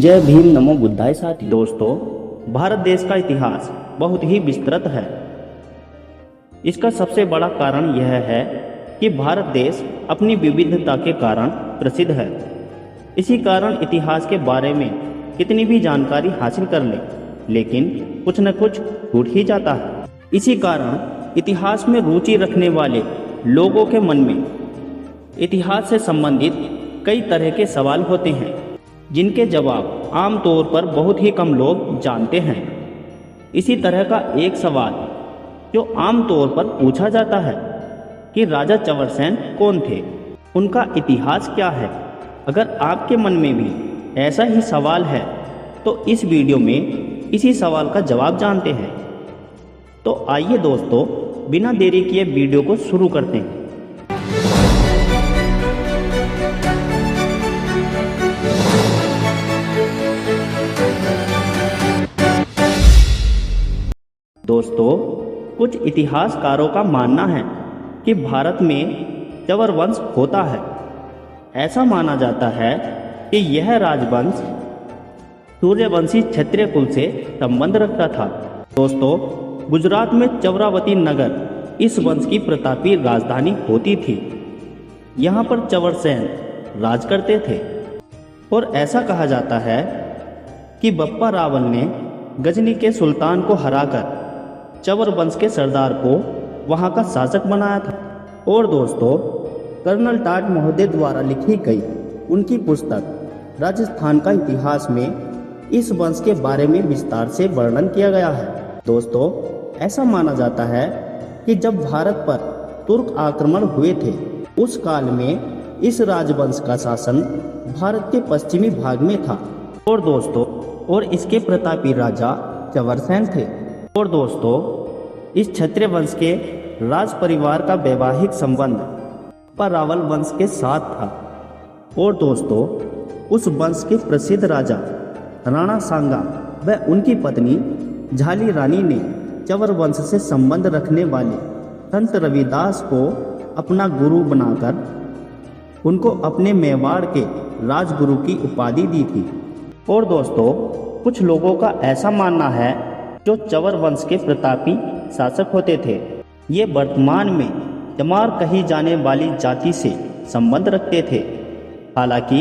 जय भीम नमो बुद्धाय साथी। दोस्तों, भारत देश का इतिहास बहुत ही विस्तृत है। इसका सबसे बड़ा कारण यह है कि भारत देश अपनी विविधता के कारण प्रसिद्ध है। इसी कारण इतिहास के बारे में कितनी भी जानकारी हासिल कर लें, लेकिन कुछ न कुछ छूट ही जाता है। इसी कारण इतिहास में रुचि रखने वाले लोगों के मन में इतिहास से संबंधित कई तरह के सवाल होते हैं, जिनके जवाब आमतौर पर बहुत ही कम लोग जानते हैं। इसी तरह का एक सवाल जो आमतौर पर पूछा जाता है कि राजा चवरसेन कौन थे, उनका इतिहास क्या है। अगर आपके मन में भी ऐसा ही सवाल है तो इस वीडियो में इसी सवाल का जवाब जानते हैं। तो आइए दोस्तों, बिना देरी किए वीडियो को शुरू करते हैं। दोस्तों, कुछ इतिहासकारों का मानना है कि भारत में चवर वंश होता है। ऐसा माना जाता है कि यह राजवंश सूर्यवंशी क्षत्रिय कुल से संबंध रखता था। दोस्तों, गुजरात में चवरावती नगर इस वंश की प्रतापी राजधानी होती थी। यहाँ पर चवरसेन राज करते थे और ऐसा कहा जाता है कि बप्पा रावल ने गजनी के सुल्तान को हराकर चवर वंश के सरदार को वहाँ का शासक बनाया था। और दोस्तों, कर्नल टाट महोदय द्वारा लिखी गई उनकी पुस्तक राजस्थान का इतिहास में इस वंश के बारे में विस्तार से वर्णन किया गया है। दोस्तों, ऐसा माना जाता है कि जब भारत पर तुर्क आक्रमण हुए थे, उस काल में इस राजवंश का शासन भारत के पश्चिमी भाग में था। और दोस्तों, और इसके प्रतापी राजा चवरसेन थे। और दोस्तों, इस क्षत्रिय वंश के राज परिवार का वैवाहिक संबंध रावल वंश के साथ था। और दोस्तों, उस वंश के प्रसिद्ध राजा राणा सांगा व उनकी पत्नी झाली रानी ने चवर वंश से संबंध रखने वाले संत रविदास को अपना गुरु बनाकर उनको अपने मेवाड़ के राजगुरु की उपाधि दी थी। और दोस्तों, कुछ लोगों का ऐसा मानना है जो चवर वंश के प्रतापी शासक होते थे, ये वर्तमान में चमार कही जाने वाली जाति से संबंध रखते थे। हालांकि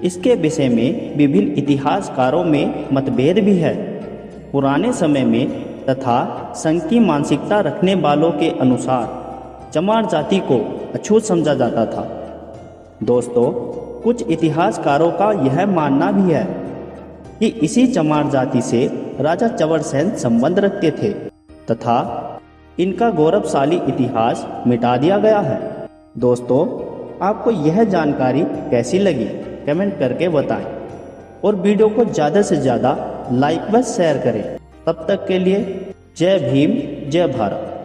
इसके विषय में विभिन्न इतिहासकारों में मतभेद भी है। पुराने समय में तथा संघ की मानसिकता रखने वालों के अनुसार चमार जाति को अछूत समझा जाता था। दोस्तों, कुछ इतिहासकारों का यह मानना भी है कि इसी चमार जाति से राजा चवरसेन संबंध रखते थे तथा इनका गौरवशाली इतिहास मिटा दिया गया है। दोस्तों, आपको यह जानकारी कैसी लगी कमेंट करके बताएं और वीडियो को ज़्यादा से ज़्यादा लाइक व शेयर करें। तब तक के लिए जय भीम, जय भारत।